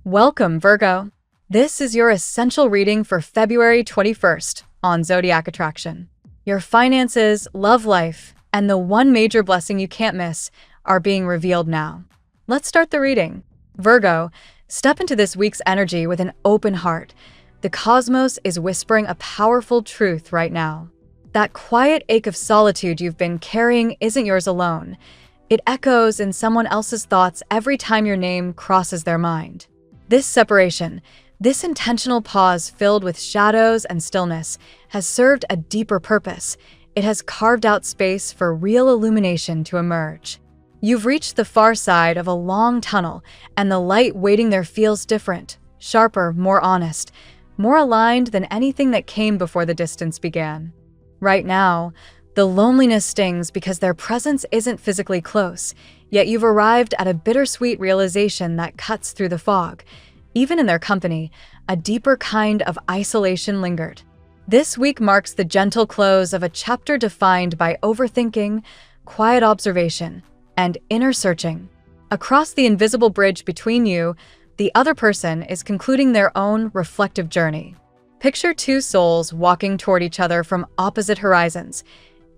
Welcome, Virgo. This is your essential reading for February 21st on Zodiac Attraction. Your finances, love life, and the one major blessing you can't miss are being revealed now. Let's start the reading. Virgo, step into this week's energy with an open heart. The cosmos is whispering a powerful truth right now. That quiet ache of solitude you've been carrying isn't yours alone. It echoes in someone else's thoughts every time your name crosses their mind. This separation, this intentional pause filled with shadows and stillness, has served a deeper purpose. It has carved out space for real illumination to emerge. You've reached the far side of a long tunnel, and the light waiting there feels different, sharper, more honest, more aligned than anything that came before the distance began. Right now, the loneliness stings because their presence isn't physically close, yet you've arrived at a bittersweet realization that cuts through the fog. Even in their company, a deeper kind of isolation lingered. This week marks the gentle close of a chapter defined by overthinking, quiet observation, and inner searching. Across the invisible bridge between you, the other person is concluding their own reflective journey. Picture two souls walking toward each other from opposite horizons,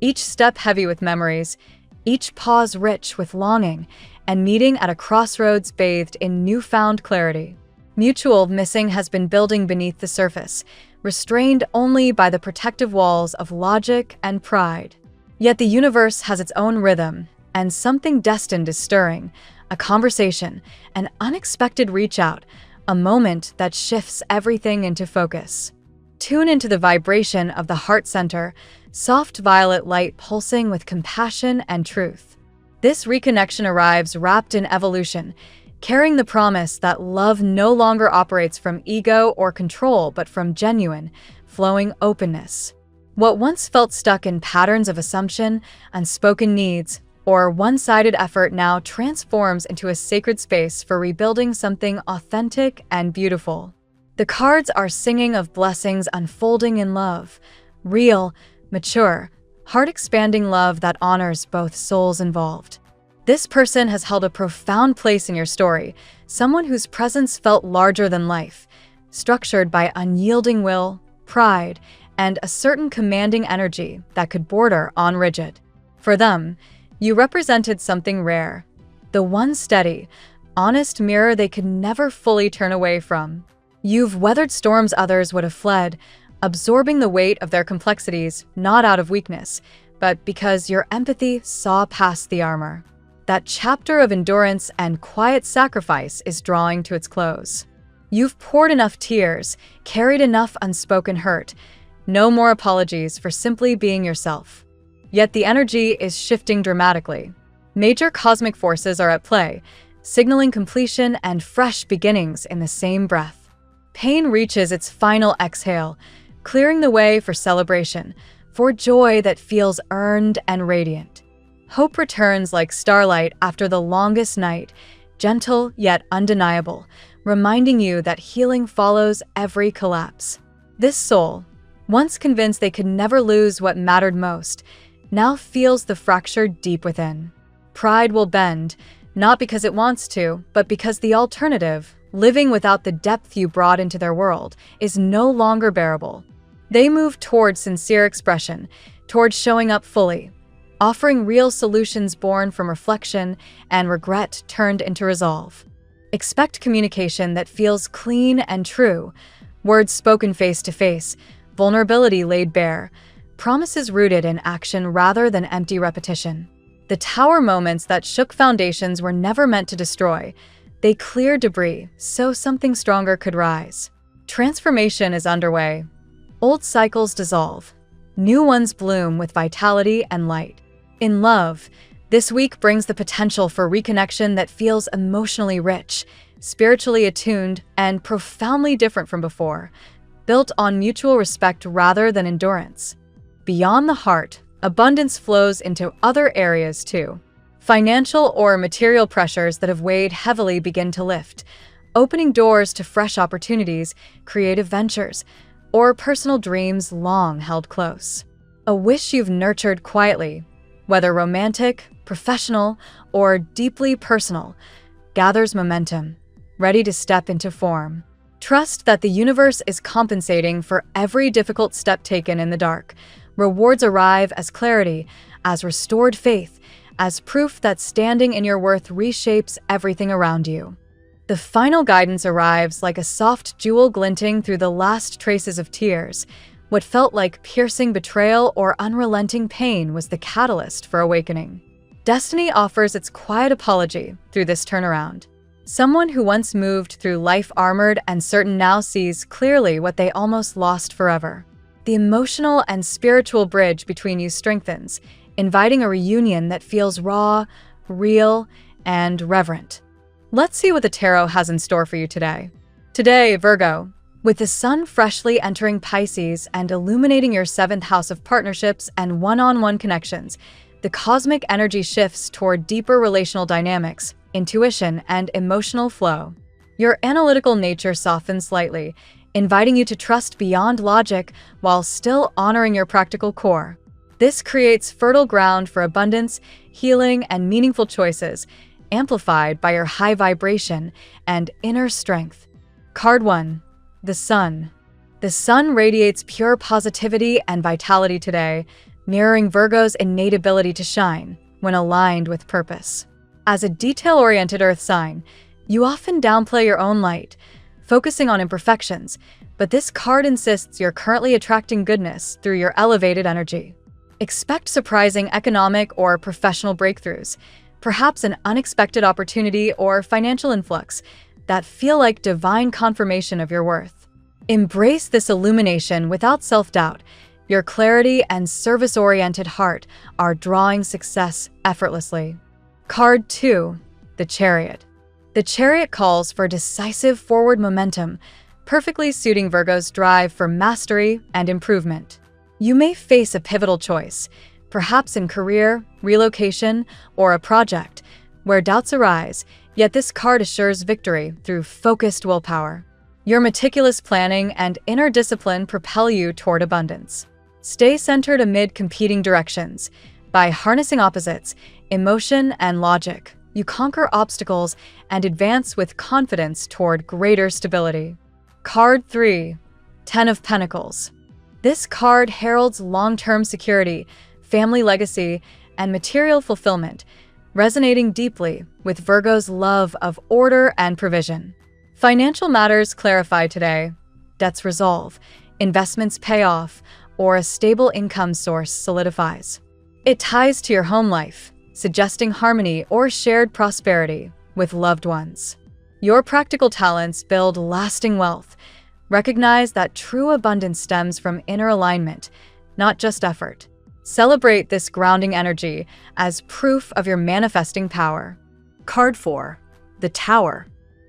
each step heavy with memories, each pause rich with longing, and meeting at a crossroads bathed in newfound clarity. Mutual missing has been building beneath the surface, restrained only by the protective walls of logic and pride. Yet the universe has its own rhythm, and something destined is stirring, a conversation, an unexpected reach-out, a moment that shifts everything into focus. Tune into the vibration of the heart center, soft violet light pulsing with compassion and truth. This reconnection arrives wrapped in evolution, carrying the promise that love no longer operates from ego or control but from genuine, flowing openness. What once felt stuck in patterns of assumption, unspoken needs, or one-sided effort now transforms into a sacred space for rebuilding something authentic and beautiful. The cards are singing of blessings unfolding in love, real, mature, heart-expanding love that honors both souls involved. This person has held a profound place in your story, someone whose presence felt larger than life, structured by unyielding will, pride, and a certain commanding energy that could border on rigid. For them, you represented something rare, the one steady, honest mirror they could never fully turn away from. You've weathered storms others would have fled, absorbing the weight of their complexities not out of weakness, but because your empathy saw past the armor. That chapter of endurance and quiet sacrifice is drawing to its close. You've poured enough tears, carried enough unspoken hurt. No more apologies for simply being yourself. Yet the energy is shifting dramatically. Major cosmic forces are at play, signaling completion and fresh beginnings in the same breath. Pain reaches its final exhale, clearing the way for celebration, for joy that feels earned and radiant. Hope returns like starlight after the longest night, gentle yet undeniable, reminding you that healing follows every collapse. This soul, once convinced they could never lose what mattered most, now feels the fracture deep within. Pride will bend, not because it wants to, but because the alternative, living without the depth you brought into their world, is no longer bearable. They move toward sincere expression, toward showing up fully, offering real solutions born from reflection and regret turned into resolve. Expect communication that feels clean and true, words spoken face to face, vulnerability laid bare, promises rooted in action rather than empty repetition. The tower moments that shook foundations were never meant to destroy. They cleared debris so something stronger could rise. Transformation is underway. Old cycles dissolve. New ones bloom with vitality and light. In love, this week brings the potential for reconnection that feels emotionally rich, spiritually attuned, and profoundly different from before, built on mutual respect rather than endurance. Beyond the heart, abundance flows into other areas too. Financial or material pressures that have weighed heavily begin to lift, opening doors to fresh opportunities, creative ventures, or personal dreams long held close. A wish you've nurtured quietly, whether romantic, professional, or deeply personal, gathers momentum. ready to step into form. Trust that the universe is compensating for every difficult step taken in the dark. Rewards arrive as clarity, as restored faith, as proof that standing in your worth reshapes everything around you. The final guidance arrives like a soft jewel glinting through the last traces of tears. What felt like piercing betrayal or unrelenting pain was the catalyst for awakening. Destiny offers its quiet apology through this turnaround. Someone who once moved through life armored and certain now sees clearly what they almost lost forever. The emotional and spiritual bridge between you strengthens, inviting a reunion that feels raw, real, and reverent. Let's see what the tarot has in store for you today. Today, Virgo, with the sun freshly entering Pisces and illuminating your 7th house of partnerships and one-on-one connections, the cosmic energy shifts toward deeper relational dynamics, intuition, and emotional flow. Your analytical nature softens slightly, inviting you to trust beyond logic while still honoring your practical core. This creates fertile ground for abundance, healing, and meaningful choices, amplified by your high vibration and inner strength. Card 1. The Sun. The Sun radiates pure positivity and vitality today, mirroring Virgo's innate ability to shine when aligned with purpose. As a detail-oriented earth sign, you often downplay your own light, focusing on imperfections, but this card insists you're currently attracting goodness through your elevated energy. Expect surprising economic or professional breakthroughs, perhaps an unexpected opportunity or financial influx that feel like divine confirmation of your worth. Embrace this illumination without self-doubt. Your clarity and service-oriented heart are drawing success effortlessly. Card 2. The Chariot. The Chariot calls for decisive forward momentum, perfectly suiting Virgo's drive for mastery and improvement. You may face a pivotal choice, perhaps in career, relocation, or a project, where doubts arise, yet this card assures victory through focused willpower. Your meticulous planning and inner discipline propel you toward abundance. Stay centered amid competing directions. By harnessing opposites, emotion and logic, you conquer obstacles and advance with confidence toward greater stability. Card 3. 10 of Pentacles. This card heralds long-term security, family legacy, and material fulfillment, resonating deeply with Virgo's love of order and provision. Financial matters clarify today, debts resolve, investments pay off, or a stable income source solidifies. It ties to your home life, suggesting harmony or shared prosperity with loved ones. Your practical talents build lasting wealth. Recognize that true abundance stems from inner alignment, not just effort. Celebrate this grounding energy as proof of your manifesting power. Card 4. The Tower.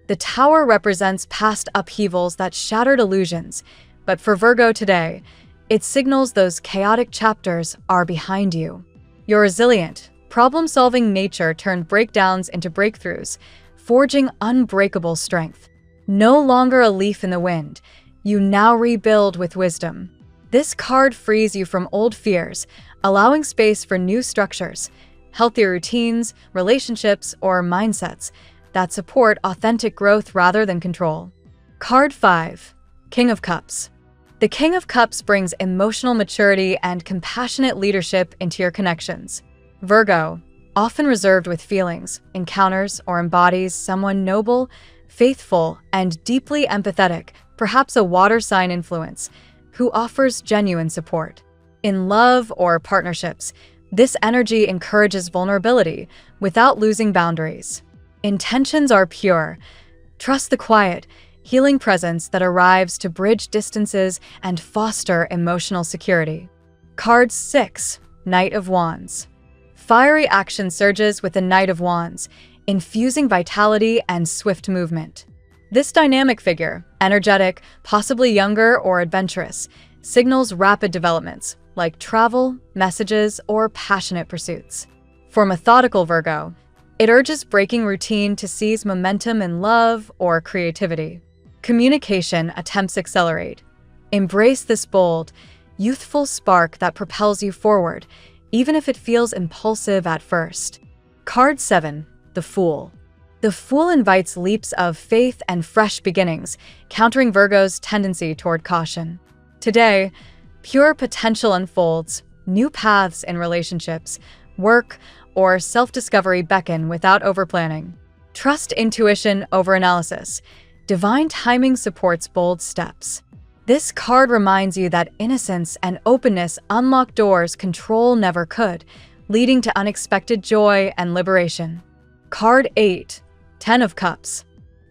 The Tower represents past upheavals that shattered illusions, but for Virgo today, it signals those chaotic chapters are behind you. Your resilient, problem-solving nature turned breakdowns into breakthroughs, forging unbreakable strength. No longer a leaf in the wind, you now rebuild with wisdom. This card frees you from old fears, allowing space for new structures, healthier routines, relationships, or mindsets that support authentic growth rather than control. Card 5. King of Cups. The King of Cups brings emotional maturity and compassionate leadership into your connections. Virgo, often reserved with feelings, encounters, or embodies someone noble, faithful, and deeply empathetic, perhaps a water sign influence, who offers genuine support. In love or partnerships, this energy encourages vulnerability without losing boundaries. Intentions are pure. Trust the quiet, healing presence that arrives to bridge distances and foster emotional security. Card 6. Knight of Wands. Fiery action surges with the Knight of Wands, infusing vitality and swift movement. This dynamic figure, energetic, possibly younger or adventurous, signals rapid developments like travel, messages, or passionate pursuits. For methodical Virgo, it urges breaking routine to seize momentum in love or creativity. Communication attempts accelerate. Embrace this bold, youthful spark that propels you forward, even if it feels impulsive at first. Card 7. The Fool. The Fool invites leaps of faith and fresh beginnings, countering Virgo's tendency toward caution. Today, pure potential unfolds, new paths in relationships, work, or self-discovery beckon without overplanning. Trust intuition over analysis. Divine timing supports bold steps. This card reminds you that innocence and openness unlock doors control never could, leading to unexpected joy and liberation. Card 8, Ten of Cups.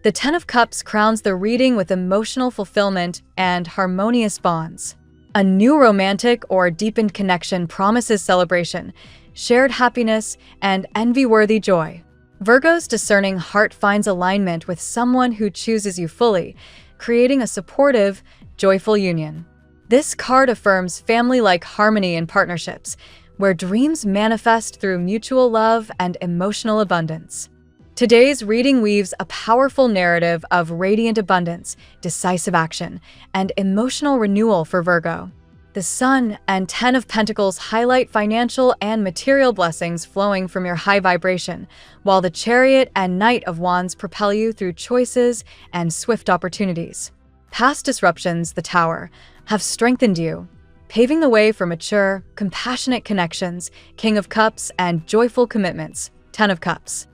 The Ten of Cups crowns the reading with emotional fulfillment and harmonious bonds. A new romantic or deepened connection promises celebration, shared happiness, and envy-worthy joy. Virgo's discerning heart finds alignment with someone who chooses you fully, creating a supportive, joyful union. This card affirms family-like harmony in partnerships, where dreams manifest through mutual love and emotional abundance. Today's reading weaves a powerful narrative of radiant abundance, decisive action, and emotional renewal for Virgo. The Sun and Ten of Pentacles highlight financial and material blessings flowing from your high vibration, while the Chariot and Knight of Wands propel you through choices and swift opportunities. Past disruptions, the Tower, have strengthened you, paving the way for mature, compassionate connections, King of Cups, and joyful commitments, Ten of Cups.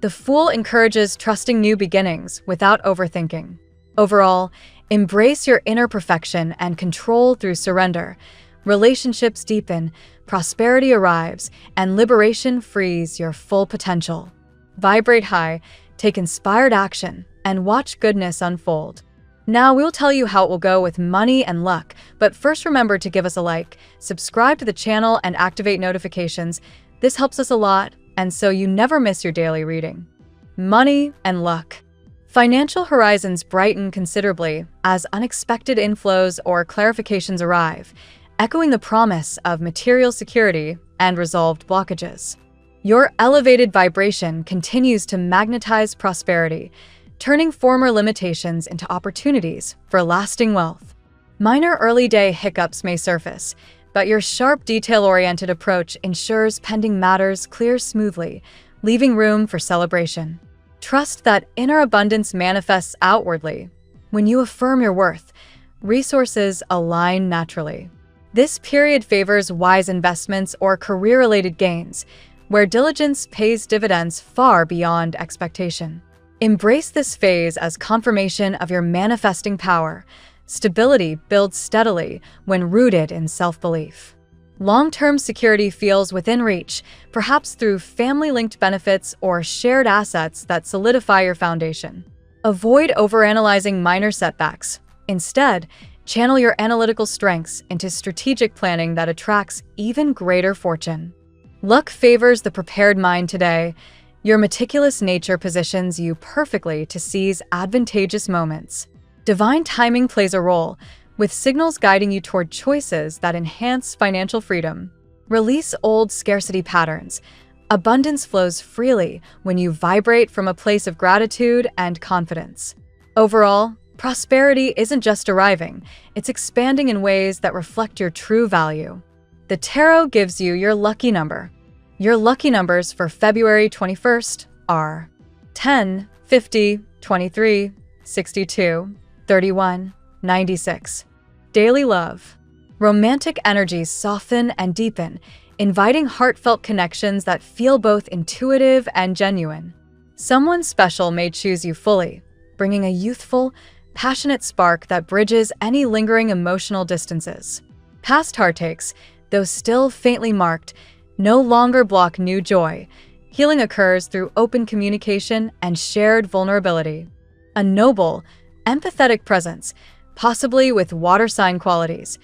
The Fool encourages trusting new beginnings without overthinking. Overall, embrace your inner perfection and control through surrender. Relationships deepen, prosperity arrives, and liberation frees your full potential. Vibrate high, take inspired action, and watch goodness unfold. Now we'll tell you how it will go with money and luck, but first remember to give us a like, subscribe to the channel, and activate notifications. This helps us a lot, and so you never miss your daily reading. Money and luck. Financial horizons brighten considerably as unexpected inflows or clarifications arrive, echoing the promise of material security and resolved blockages. Your elevated vibration continues to magnetize prosperity, turning former limitations into opportunities for lasting wealth. Minor early-day hiccups may surface, but your sharp, detail-oriented approach ensures pending matters clear smoothly, leaving room for celebration. Trust that inner abundance manifests outwardly. When you affirm your worth, resources align naturally. This period favors wise investments or career-related gains, where diligence pays dividends far beyond expectation. Embrace this phase as confirmation of your manifesting power. Stability builds steadily when rooted in self-belief. Long-term security feels within reach, perhaps through family-linked benefits or shared assets that solidify your foundation. Avoid overanalyzing minor setbacks. Instead, channel your analytical strengths into strategic planning that attracts even greater fortune. Luck favors the prepared mind today. Your meticulous nature positions you perfectly to seize advantageous moments. Divine timing plays a role, with signals guiding you toward choices that enhance financial freedom. Release old scarcity patterns. Abundance flows freely when you vibrate from a place of gratitude and confidence. Overall, prosperity isn't just arriving, it's expanding in ways that reflect your true value. The tarot gives you your lucky number. Your lucky numbers for February 21st are 10, 50, 23, 62, 31, 96. Daily love. Romantic energies soften and deepen, inviting heartfelt connections that feel both intuitive and genuine. Someone special may choose you fully, bringing a youthful, passionate spark that bridges any lingering emotional distances. Past heartaches, though still faintly marked, no longer block new joy. Healing occurs through open communication and shared vulnerability. A noble, empathetic presence, possibly with water sign qualities,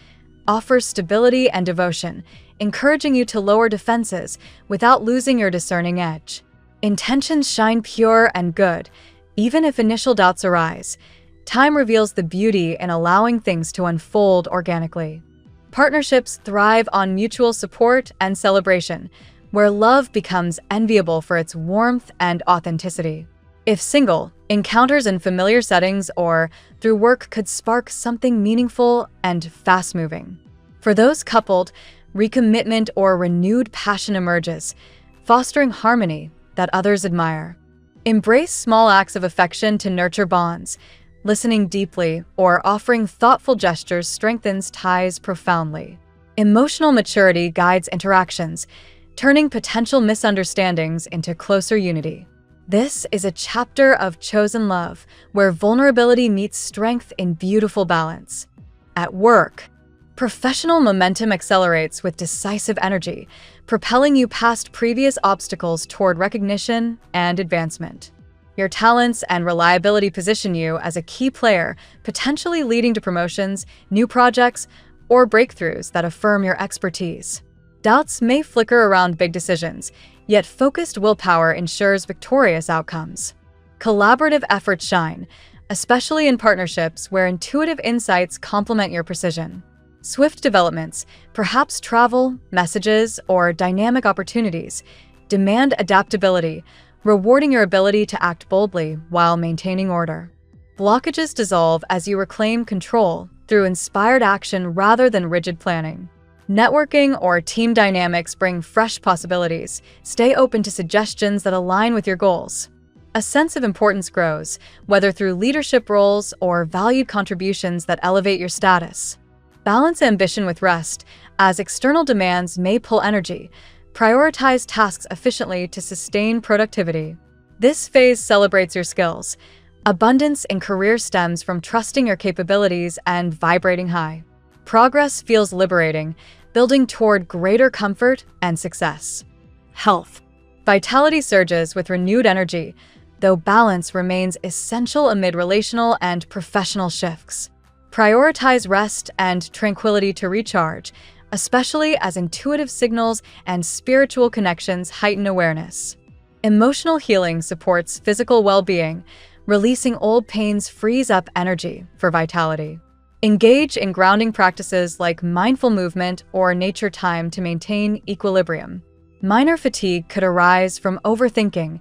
offers stability and devotion, encouraging you to lower defenses without losing your discerning edge. Intentions shine pure and good, even if initial doubts arise. Time reveals the beauty in allowing things to unfold organically. Partnerships thrive on mutual support and celebration, where love becomes enviable for its warmth and authenticity. If single, encounters in familiar settings or through work could spark something meaningful and fast-moving. For those coupled, recommitment or renewed passion emerges, fostering harmony that others admire. Embrace small acts of affection to nurture bonds. Listening deeply or offering thoughtful gestures strengthens ties profoundly. Emotional maturity guides interactions, turning potential misunderstandings into closer unity. This is a chapter of chosen love, where vulnerability meets strength in beautiful balance. At work, professional momentum accelerates with decisive energy, propelling you past previous obstacles toward recognition and advancement. Your talents and reliability position you as a key player, potentially leading to promotions, new projects, or breakthroughs that affirm your expertise. Doubts may flicker around big decisions, yet focused willpower ensures victorious outcomes. Collaborative efforts shine, especially in partnerships where intuitive insights complement your precision. Swift developments, perhaps travel, messages, or dynamic opportunities, demand adaptability, rewarding your ability to act boldly while maintaining order. Blockages dissolve as you reclaim control through inspired action rather than rigid planning. Networking or team dynamics bring fresh possibilities. Stay open to suggestions that align with your goals. A sense of importance grows, whether through leadership roles or valued contributions that elevate your status. Balance ambition with rest, as external demands may pull energy. Prioritize tasks efficiently to sustain productivity. This phase celebrates your skills. Abundance in career stems from trusting your capabilities and vibrating high. Progress feels liberating, building toward greater comfort and success. Health. Vitality surges with renewed energy, though balance remains essential amid relational and professional shifts. Prioritize rest and tranquility to recharge, especially as intuitive signals and spiritual connections heighten awareness. Emotional healing supports physical well-being. Releasing old pains frees up energy for vitality. Engage in grounding practices like mindful movement or nature time to maintain equilibrium. Minor fatigue could arise from overthinking.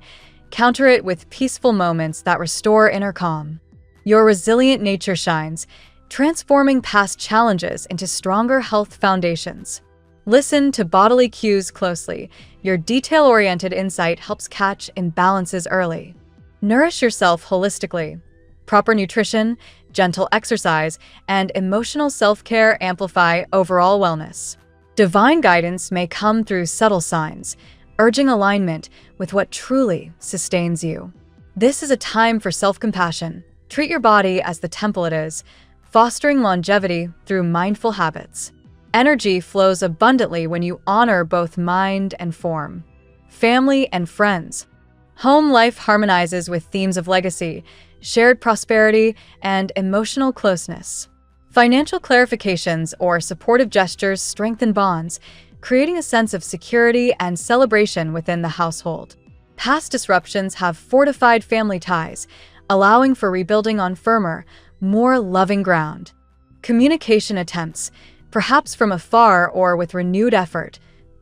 Counter it with peaceful moments that restore inner calm. Your resilient nature shines, transforming past challenges into stronger health foundations. Listen to bodily cues closely. Your detail-oriented insight helps catch imbalances early. Nourish yourself holistically. Proper nutrition, gentle exercise, and emotional self-care amplify overall wellness. Divine guidance may come through subtle signs, urging alignment with what truly sustains you. This is a time for self-compassion. Treat your body as the temple it is, fostering longevity through mindful habits. Energy flows abundantly when you honor both mind and form. Family and friends. Home life harmonizes with themes of legacy, shared prosperity, and emotional closeness. Financial clarifications or supportive gestures strengthen bonds, creating a sense of security and celebration within the household. Past disruptions have fortified family ties, allowing for rebuilding on firmer, more loving ground. Communication attempts, perhaps from afar or with renewed effort,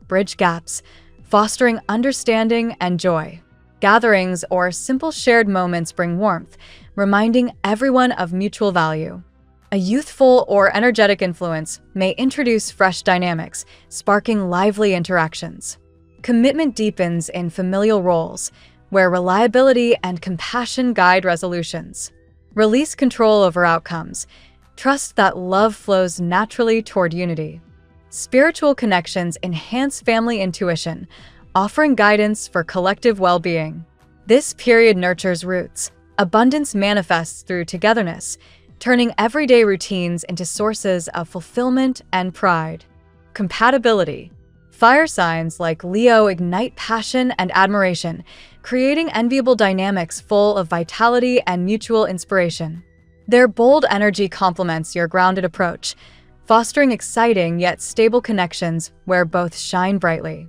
bridge gaps, fostering understanding and joy. Gatherings or simple shared moments bring warmth, reminding everyone of mutual value. A youthful or energetic influence may introduce fresh dynamics, sparking lively interactions. Commitment deepens in familial roles, where reliability and compassion guide resolutions. Release control over outcomes. Trust that love flows naturally toward unity. Spiritual connections enhance family intuition, offering guidance for collective well-being. This period nurtures roots. Abundance manifests through togetherness, turning everyday routines into sources of fulfillment and pride. Compatibility. Fire signs like Leo ignite passion and admiration, creating enviable dynamics full of vitality and mutual inspiration. Their bold energy complements your grounded approach, fostering exciting yet stable connections where both shine brightly.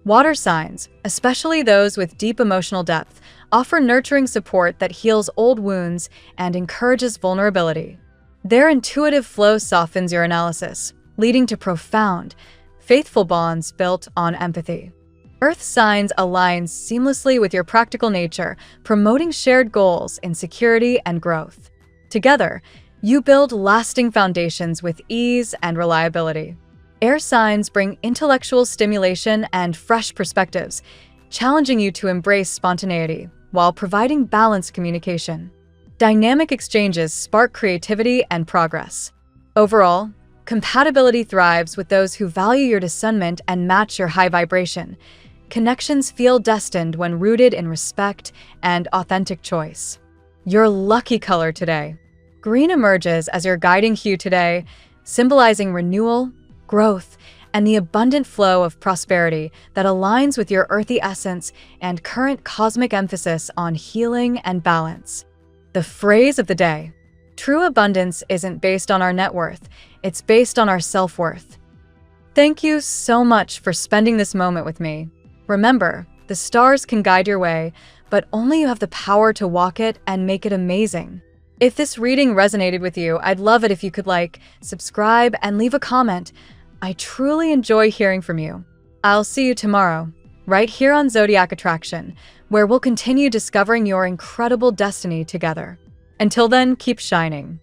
Water signs, especially those with deep emotional depth, offer nurturing support that heals old wounds and encourages vulnerability. Their intuitive flow softens your analysis, leading to profound, faithful bonds built on empathy. Earth signs align seamlessly with your practical nature, promoting shared goals in security and growth. Together, you build lasting foundations with ease and reliability. Air signs bring intellectual stimulation and fresh perspectives, challenging you to embrace spontaneity, while providing balanced communication. Dynamic exchanges spark creativity and progress. Overall, compatibility thrives with those who value your discernment and match your high vibration. Connections feel destined when rooted in respect and authentic choice. Your lucky color today. Green emerges as your guiding hue today, symbolizing renewal, growth, and the abundant flow of prosperity that aligns with your earthy essence and current cosmic emphasis on healing and balance. The phrase of the day. True abundance isn't based on our net worth, it's based on our self-worth. Thank you so much for spending this moment with me. Remember, the stars can guide your way, but only you have the power to walk it and make it amazing. If this reading resonated with you, I'd love it if you could like, subscribe, and leave a comment. I truly enjoy hearing from you. I'll see you tomorrow, right here on Zodiac Attraction, where we'll continue discovering your incredible destiny together. Until then, keep shining.